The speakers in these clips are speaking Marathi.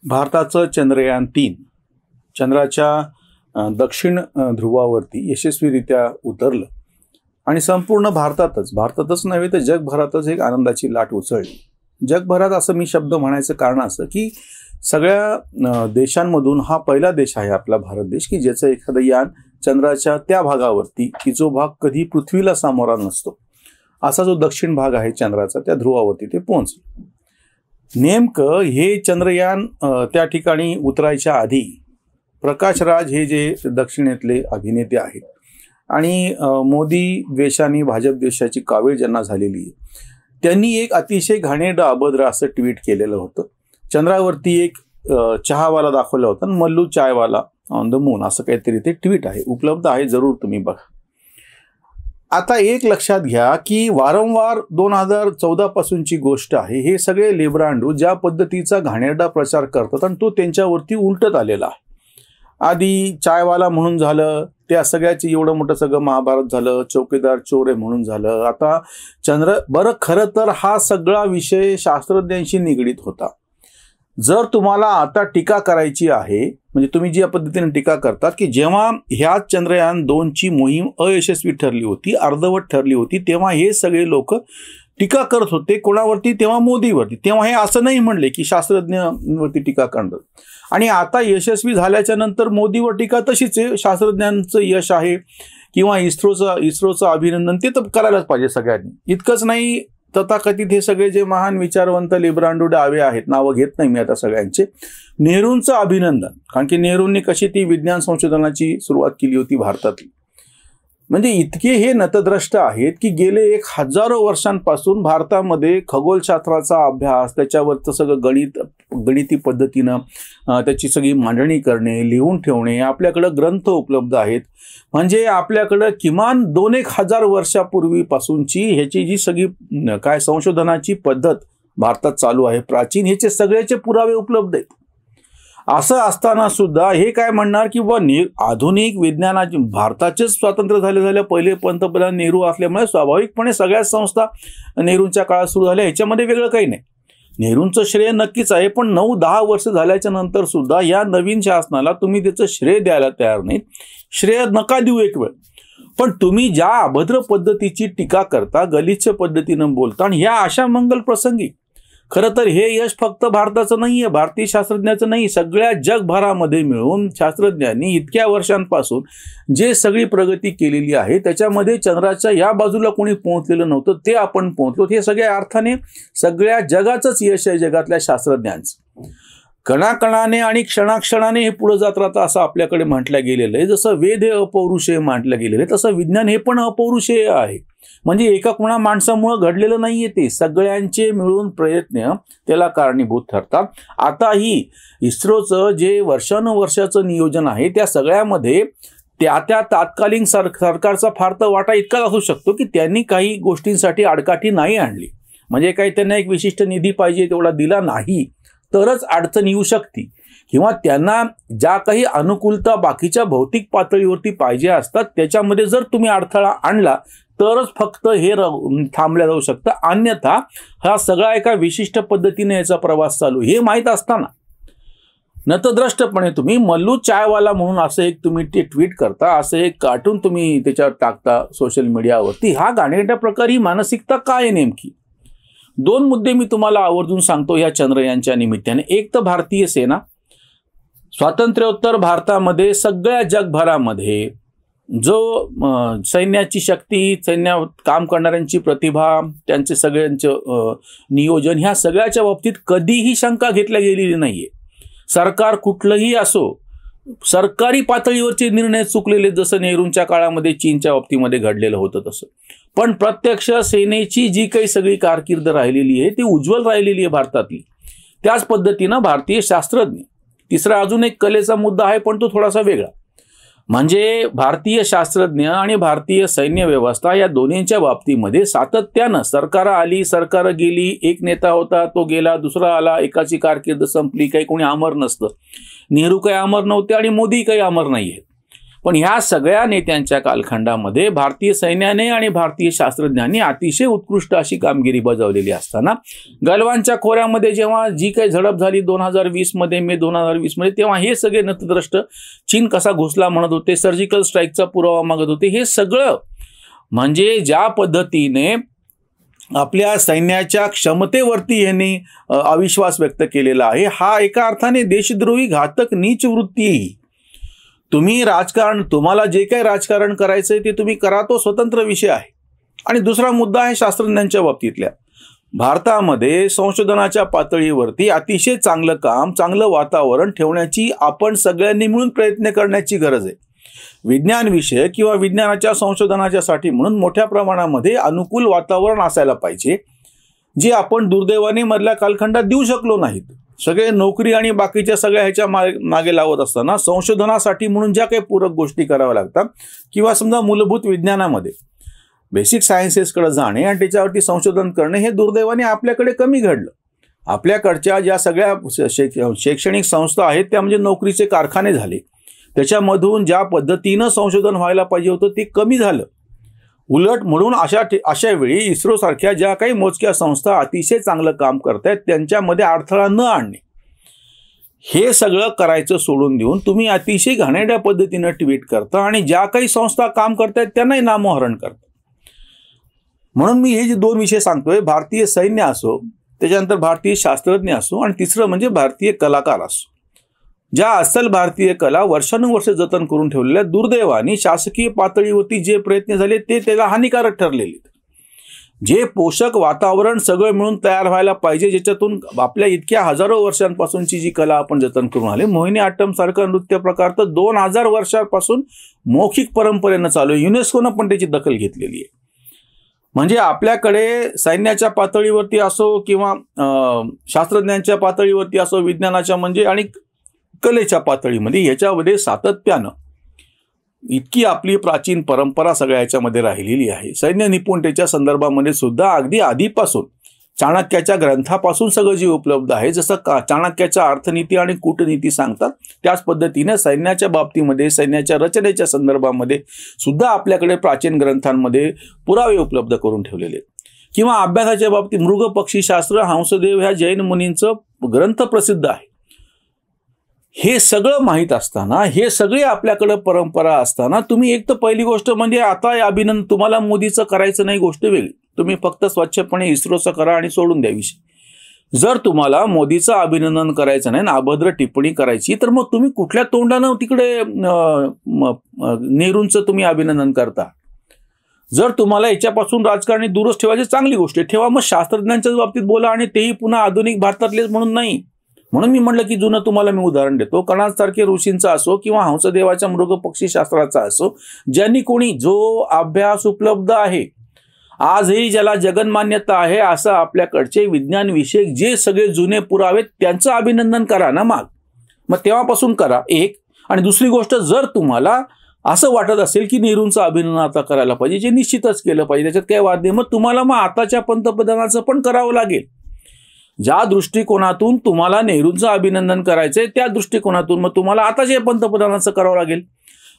भारताचं चंद्रयान-3 चंद्राच्या दक्षिण ध्रुवावरती यशस्वीरित्या उतरलं आणि संपूर्ण भारतातच नव्हे तर जगभरातच एक आनंदाची लाट उसळली. जगभरात असं मी शब्द म्हणायचं कारण असं की सगळ्या देशांमधून हा पहिला देश आहे आपला भारत देश की ज्याचं एखादं यान चंद्राच्या त्या भागावरती की जो भाग कधी पृथ्वीला सामोरा नसतो असा जो दक्षिण भाग आहे चंद्राचा त्या ध्रुवावरती ते पोहोचलं. नेमकं हे चंद्रयान त्या ठिकाणी उतरायच्या आधी प्रकाश राज हे जे दक्षिणेतले अभिनेते आहेत आणि मोदी द्वेषाने भाजप द्वेषाची कावीळ ज्यांना झालेली आहे त्यांनी एक अतिशय घाणेरडं अभद्र असं ट्विट केलेलं होतं. चंद्रावरती एक चहावाला दाखवला होता, मल्लू चायवाला ऑन द मून असं काहीतरी ते ट्विट आहे, उपलब्ध आहे, जरूर तुम्ही बघा. आता एक लक्षात घ्या की वारंवार 2014 पासूनची गोष्ट आहे. हे सगळे लेब्रांडू ज्या पद्धतीचा घाणेरडा प्रचार करतात आणि तो त्यांच्यावरती उलटत आलेला आहे. आधी चायवाला म्हणून झालं, त्या सगळ्याची एवढं मोठं सगळं महाभारत झालं, चौकीदार चोर आहे म्हणून झालं. आता बरं खरं तर हा सगळा विषय शास्त्रज्ञांशी निगडीत होता. जर तुम्हाला आता टीका करायची आहे म्हणजे तुम्ही जी पद्धतीने टीका करतात की जेव्हा ह्या चंद्रयान-2ची मोहीम अयशस्वी ठरली होती, अर्धवट ठरली होती, तेव्हा हे सगळे लोक टीका करत होते कोणावरती, तेव्हा मोदीवरती. तेव्हा हे असं नाही म्हणले की शास्त्रज्ञांवरती टीका करणार. आणि आता यशस्वी झाल्याच्या नंतर मोदीवर टीका तशीच आहे. शास्त्रज्ञांचं यश आहे किंवा इस्रोचं अभिनंदन ते तर करायलाच पाहिजे सगळ्यांनी. इतकंच नाही, तथाकथित हे सगळे जे महान विचारवंत लेब्रांडू डावे आहेत, नावं घेत नाही मी आता सगळ्यांचे, नेहरूंचं अभिनंदन. कारण की नेहरूंनी कशी ती विज्ञान संशोधनाची सुरुवात केली होती भारतातली. म्हणजे इतके हे नतद्रष्ट आहेत की गेले 1000 वर्षांपासून भारतामध्ये खगोलशास्त्राचा अभ्यास, त्याच्यावरचं सगळं गणिती पद्धतीनं त्याची सगळी मांडणी करणे, लिहून ठेवणे, आपल्याकडं ग्रंथ उपलब्ध आहेत. म्हणजे आपल्याकडं किमान 2-1000 वर्षापूर्वीपासूनची ह्याची जी सगळी काय संशोधनाची पद्धत भारतात चालू आहे प्राचीन, ह्याचे सगळ्याचे पुरावे उपलब्ध आहेत. असं असताना सुद्धा हे काय म्हणणार की आधुनिक विज्ञानाचे भारताचेच स्वातंत्र्य झाले पहिले पंतप्रधान नेहरू असल्यामुळे स्वाभाविकपणे सगळ्याच संस्था नेहरूंच्या काळात सुरू झाल्या, ह्याच्यामध्ये वेगळं काही नाही. नेहरूंचं श्रेय नक्कीच आहे, पण 9-10 वर्ष झाल्याच्या नंतर सुद्धा या नवीन शासनाला तुम्ही त्याचं श्रेय द्यायला तयार नाहीत. श्रेय नका देऊ एक वेळ, पण तुम्ही ज्या अभद्र पद्धतीची टीका करता, गलिच्छ पद्धतीनं बोलता आणि ह्या अशा मंगल प्रसंगी, खरं तर हे यश फक्त भारताचं नाहीये, भारतीय शास्त्रज्ञाचं नाही, सगळ्या जगभरामध्ये मिळून शास्त्रज्ञांनी इतक्या वर्षांपासून जे सगळी प्रगती केलेली आहे त्याच्यामध्ये चंद्राच्या या बाजूला कोणी पोहोचलेलं नव्हतं, ते आपण पोहोचलो. हे सगळ्या अर्थाने सगळ्या जगाचंच यश आहे, जगातल्या शास्त्रज्ञांचं. कणाकणाने आणि क्षणाक्षणाने हे पुढे जात राहतं असं आपल्याकडे म्हटलं गेलेलं आहे. जसं वेद हे अपौरुषेय म्हटलं गेलेलं आहे, तसं विज्ञान हे पण अपौरुषेय आहे. म्हणजे एका कोणा माणसामुळं घडलेलं नाहीये, ते सगळ्यांचे मिळून प्रयत्न त्याला कारणीभूत ठरतात. आताही इस्रोचं जे वर्षानुवर्षाचं नियोजन आहे त्या सगळ्यामध्ये त्या तात्कालीन सरकारचा फार तर वाटा इतका असू शकतो की त्यांनी काही गोष्टींसाठी आडकाठी नाही आणली. म्हणजे काही त्यांना एक विशिष्ट निधी पाहिजे तेवढा दिला नाही तरच अडचण येऊ शकते, किंवा त्यांना ज्या काही अनुकूलता बाकीच्या भौतिक पातळीवरती पाहिजे असतात त्याच्यामध्ये जर तुम्ही अडथळा आणला तरच फक्त हे थांबल्या जाऊ शकतं. अन्यथा हा सगळा एका विशिष्ट पद्धतीने याचा प्रवास चालू हे माहीत असताना नतद्रष्टपणे तुम्ही मल्लू चायवाला म्हणून असं एक तुम्ही ते ट्विट करता, असं एक कार्टून तुम्ही त्याच्यावर टाकता सोशल मीडियावरती. हा घाणेरड्या प्रकार ही मानसिकता काय आहे नेमकी? 2 मुद्दे मी तुम्हाला आवर्जून सांगतो या चंद्रयानच्या निमित्ताने. एक तर भारतीय सेना, स्वातंत्र्योत्तर भारतामध्ये सगळ्या जगभरामध्ये जो सैन्याची शक्ती, सैन्यात काम करणाऱ्यांची प्रतिभा, त्यांचे सगळ्यांचं नियोजन, ह्या सगळ्याच्या बाबतीत कधीही शंका घेतल्या गेलेली नाहीये. सरकार कुठलंही असो, सरकारी पातळीवरचे निर्णय चुकलेले, जसं नेहरूंच्या काळामध्ये चीनच्या बाबतीमध्ये घडलेलं होतं तसं. पण प्रत्यक्ष सेनेची जी काही सगळी कारकीर्द राहिलेली आहे ती उज्ज्वल राहिलेली आहे भारतातली. त्याच पद्धतीनं भारतीय शास्त्रज्ञ. तिसरा अजून एक कलेचा मुद्दा आहे, पण तो थोडासा वेगळा. म्हणजे भारतीय शास्त्रज्ञ आणि भारतीय सैन्य व्यवस्था या दोन्हींच्या बाबतीमध्ये सातत्यानं सरकार आली, सरकार गेली, एक नेता होता तो गेला, दुसरा आला, एकाची कारकीर्द संपली, काही कोणी अमर नसतं. नेहरू काही अमर नव्हते आणि मोदी काही अमर नाही आहेत. पण ह्या सगळ्या नेत्यांच्या कालखंडामध्ये भारतीय सैन्याने आणि भारतीय शास्त्रज्ञांनी अतिशय उत्कृष्ट अशी कामगिरी बजावलेली असताना गलवानच्या खोऱ्यामध्ये जेव्हा जी काही झडप झाली 2020 मध्ये मे 2020 मध्ये, तेव्हा हे सगळे नतद्रष्ट चीन कसा घुसला म्हणत होते, सर्जिकल स्ट्राईकचा पुरावा मागत होते. हे सगळं म्हणजे ज्या पद्धतीने आपल्या सैन्याच्या क्षमतेवरती यांनी अविश्वास व्यक्त केलेला आहे, हा एका अर्थाने देशद्रोही घातक नीच वृत्ती. तुम्ही राजकारण, तुम्हाला जे काही राजकारण करायचंय ते तुम्ही करा, तो स्वतंत्र विषय आहे. आणि दुसरा मुद्दा आहे शास्त्रज्ञांच्या बाबतीतल्या. भारतामध्ये संशोधनाच्या पातळीवरती अतिशय चांगलं काम, चांगलं वातावरण ठेवण्याची आपण सगळ्यांनी मिळून प्रयत्न करण्याची गरज आहे. विज्ञान विषय किंवा विज्ञानाच्या संशोधनाच्यासाठी म्हणून मोठ्या प्रमाणामध्ये अनुकूल वातावरण असायला पाहिजे, जे आपण दुर्दैवाने मधल्या कालखंडात देऊ शकलो नाहीत. सगळे नोकरी आणि बाकीच्या सगळ्या ह्याच्या मागे लावत असताना संशोधनासाठी म्हणून ज्या काही पूरक गोष्टी कराव्या लागतात किंवा समजा मूलभूत विज्ञानामध्ये बेसिक सायन्सेसकडे जाणे आणि त्याच्यावरती संशोधन करणे हे दुर्दैवाने आपल्याकडे कमी घडलं. आपल्याकडच्या ज्या सगळ्या शैक्षणिक संस्था आहेत त्या म्हणजे नोकरीचे कारखाने झाले. त्याच्यामधून ज्या पद्धतीनं संशोधन व्हायला पाहिजे होतं ते कमी झालं. उलट म्हणून अशा वेळी इस्रो सारख्या ज्या काही मोजक्या संस्था अतिशय चांगलं काम करतायत त्यांच्यामध्ये अडथळा न आणणे, हे सगळं करायचं सोडून देऊन तुम्ही अतिशय घाणेरड्या पद्धतीनं ट्विट करता आणि ज्या काही संस्था काम करतायत त्यांनाही नामोहरण करता. म्हणून मी हे जे दोन विषय सांगतोय, भारतीय सैन्य असो, त्याच्यानंतर भारतीय शास्त्रज्ञ असो आणि तिसरं म्हणजे भारतीय कलाकार असो, ज्या अस्सल भारतीय कला वर्षानुवर्ष जतन करून ठेवलेल्या, दुर्दैवाने शासकीय पातळीवरती जे प्रयत्न झाले ते त्याला हानिकारक ठरलेले. जे पोषक वातावरण सगळं मिळून तयार व्हायला पाहिजे, ज्याच्यातून आपल्या इतक्या हजारो वर्षांपासूनची जी कला आपण जतन करून आले, मोहिनीअट्टम सारखा नृत्य प्रकार तर 2000 वर्षांपासून मौखिक परंपरेनं चालू आहे. युनेस्कोनं पण त्याची दखल घेतलेली आहे. म्हणजे आपल्याकडे सैन्याच्या पातळीवरती असो किंवा शास्त्रज्ञांच्या पातळीवरती असो, विज्ञानाच्या म्हणजे आणि कलेच्या पातळीमध्ये ह्याच्यामध्ये सातत्यानं इतकी आपली प्राचीन परंपरा सगळ्या ह्याच्यामध्ये राहिलेली आहे. सैन्य निपुणतेच्या संदर्भामध्ये सुद्धा अगदी आधीपासून चाणक्याच्या ग्रंथापासून सगळं जे उपलब्ध आहे, जसं चाणक्याच्या अर्थनीती आणि कूटनीती सांगतात त्याच पद्धतीने सैन्याच्या बाबतीमध्ये, सैन्याच्या रचनेच्या संदर्भामध्ये सुद्धा आपल्याकडे प्राचीन ग्रंथांमध्ये पुरावे उपलब्ध करून ठेवलेले आहेत. किंवा अभ्यासाच्या बाबतीत मृग पक्षीशास्त्र, हंसदेव ह्या जैन मुनींचं ग्रंथ प्रसिद्ध आहे. हे सगळं माहीत असताना, हे सगळे आपल्याकडे परंपरा असताना, तुम्ही एक तर पहिली गोष्ट म्हणजे आता अभिनंदन, तुम्हाला मोदीचं करायचं नाही गोष्ट वेगळी, तुम्ही फक्त स्वच्छपणे इस्रोचं करा आणि सोडून द्या विषय. जर तुम्हाला मोदीचं अभिनंदन करायचं नाही, अभद्र टिप्पणी करायची, तर मग तुम्ही कुठल्या तोंडानं तिकडे नेहरूंचं तुम्ही अभिनंदन करता? जर तुम्हाला याच्यापासून राजकारणी दूरच ठेवायची, चांगली गोष्ट ठेवा, मग शास्त्रज्ञांच्याच बाबतीत बोला आणि तेही पुन्हा आधुनिक भारतातलेच म्हणून नाही. म्हणून मी म्हटलं की जुनं तुम्हाला मी उदाहरण देतो, कणादसारखे ऋषींचा असो किंवा हंसदेवाच्या मृग पक्षी शास्त्राचा असो, ज्यांनी कोणी जो अभ्यास उपलब्ध आहे आजही ज्याला जगन्मान्यता आहे, असं आपल्याकडचे विज्ञान विषयक जे सगळे जुने पुरावे त्यांचं अभिनंदन करा ना. मग तेव्हापासून करा एक. आणि दुसरी गोष्ट, जर तुम्हाला असं वाटत असेल की नेहरूंचं अभिनंदन आता करायला पाहिजे, जे निश्चितच केलं पाहिजे, त्याच्यात काही वाद नाही, मग तुम्हाला मग आताच्या पंतप्रधानाचं पण करावं लागेल. ज्या दृष्टिकोनातून तुम्हाला नेहरूंचं अभिनंदन करायचंय त्या दृष्टिकोनातून मग तुम्हाला आता जे पंतप्रधानाचं करावं लागेल.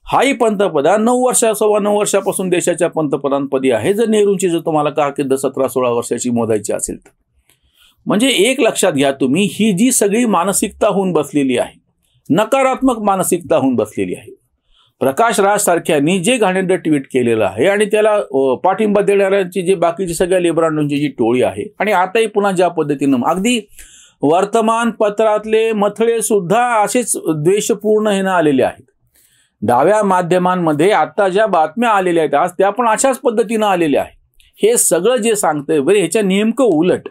हाही पंतप्रधान 9 वर्षापासून देशाच्या पंतप्रधानपदी आहे. जर नेहरूंची जर तुम्हाला कारकीर्द 17-16 वर्षाची मोजायची असेल तर, म्हणजे एक लक्षात घ्या तुम्ही, ही जी सगळी मानसिकता होऊन बसलेली आहे, नकारात्मक मानसिकता होऊन बसलेली आहे. प्रकाश राज सारख्यांनी जे घाणेरडं ट्विट केलेलं आहे आणि त्याला पाठिंबा देणाऱ्यांची जे बाकीची सगळ्या लेबरांडोंची जी टोळी आहे, आणि आताही पुन्हा ज्या पद्धतीनं अगदी वर्तमानपत्रातले मथळे सुद्धा असेच द्वेषपूर्ण हेनं आलेले आहेत. डाव्या माध्यमांमध्ये आता ज्या बातम्या आलेल्या आहेत आज, त्या पण अशाच पद्धतीनं आलेल्या आहेत. हे सगळं जे सांगतंय बरे, ह्याच्या नेमकं उलट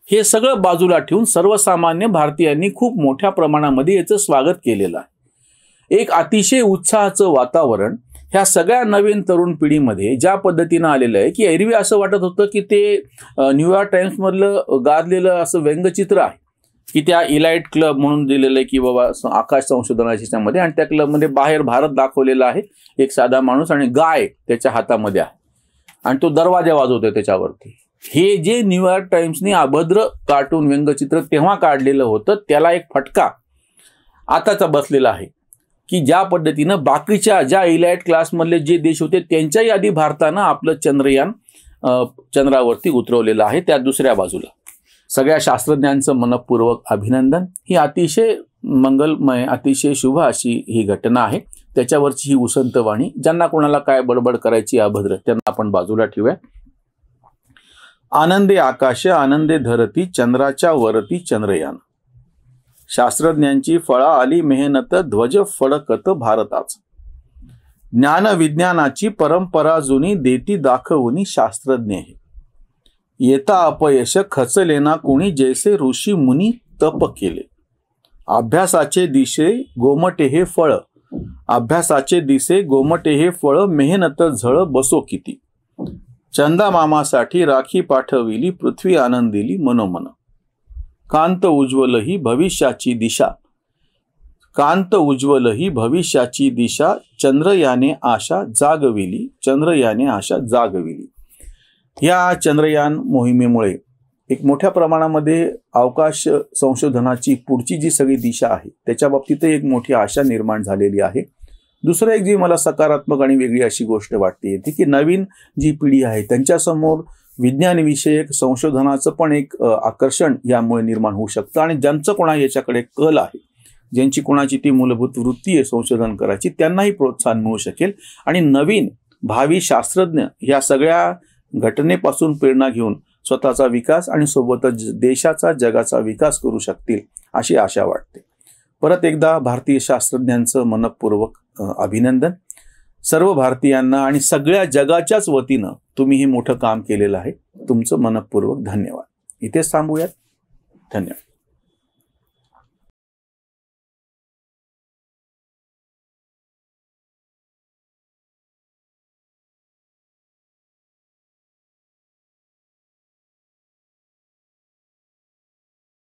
हे सगळं बाजूला ठेवून सर्वसामान्य भारतीयांनी खूप मोठ्या प्रमाणामध्ये याचं स्वागत केलेलं आहे. एक अतिशय उत्साहाचं वातावरण ह्या सगळ्या नवीन तरुण पिढीमध्ये ज्या पद्धतीनं आलेलं आहे की एरवी असं वाटत होतं की ते न्यूयॉर्क टाइम्समधलं गाजलेलं असं व्यंगचित्र आहे की त्या इलाइट क्लब म्हणून दिलेलं आहे की बाबा आकाश संशोधनाच्या त्यामध्ये, आणि त्या क्लबमध्ये बाहेर भारत दाखवलेला आहे, एक साधा माणूस आणि गाय त्याच्या हातामध्ये आहे आणि तो दरवाजा वाजवतोय त्याच्यावरती. हे जे न्यूयॉर्क टाइम्सने अभद्र कार्टून व्यंगचित्र तेव्हा काढलेलं होतं, त्याला एक फटका आताचा बसलेला आहे. की ज्या पद्धतीनं बाकीच्या ज्या इलाइट क्लासमधले जे देश होते त्यांच्याही आधी भारतानं आपलं चंद्रयान चंद्रावरती उतरवलेलं आहे. त्या दुसऱ्या बाजूला सगळ्या शास्त्रज्ञांचं मनपूर्वक अभिनंदन. ही अतिशय मंगलमय, अतिशय शुभ अशी ही घटना आहे. त्याच्यावरची ही उसंत वाणी, ज्यांना कोणाला काय बडबड करायची अभद्र, त्यांना आपण बाजूला ठेवूया. आनंदे आकाश आनंदे धरती, चंद्राच्या वरती चंद्रयान. शास्त्रज्ञांची फळा आली मेहनत, ध्वज फडकत भारताच. ज्ञान विज्ञानाची परंपरा जुनी, देती दाखवूनी शास्त्रज्ञ हे. येता अपयश खचलेना कुणी, जैसे ऋषी मुनी तप केले. अभ्यासाचे दिशे गोमटे हे फळ, अभ्यासाचे दिसे गोमटे हे फळ, मेहनत झळ बसो किती. चंदा मामासाठी राखी पाठविली, पृथ्वी आनंदिली मनोमन. कांत उज्ज्वल ही भविष्याची दिशा, कांत उज्ज्वल ही भविष्याची दिशा, चंद्रयाने आशा जागविली, चंद्रयाने आशा जागविली. या चंद्रयान मोहिमेमुळे एक मोठ्या प्रमाणामध्ये अवकाश संशोधनाची पुढची जी सगळी दिशा आहे त्याच्या बाबतीत एक मोठी आशा निर्माण झालेली आहे. दुसरं एक जी मला सकारात्मक आणि वेगळी अशी गोष्ट वाटते ती की नवीन जी पिढी आहे त्यांच्यासमोर विज्ञानविषयक संशोधनाचं पण एक आकर्षण यामुळे निर्माण होऊ शकतं. आणि ज्यांचं कोणा याच्याकडे कल आहे, ज्यांची कोणाची ती मूलभूत वृत्ती आहे संशोधन करायची, त्यांनाही प्रोत्साहन मिळू शकेल. आणि नवीन भावी शास्त्रज्ञ या सगळ्या घटनेपासून प्रेरणा घेऊन स्वतःचा विकास आणि सोबतच देशाचा, जगाचा विकास करू शकतील अशी आशा वाटते. परत एकदा भारतीय शास्त्रज्ञांचं मनपूर्वक अभिनंदन. सर्व भारतीयांना आणि सगळ्या जगाच्याच वतीनं तुम्ही हे मोठं काम केलेलं आहे. तुमचं मनपूर्वक धन्यवाद. इथेच थांबूयात. धन्यवाद.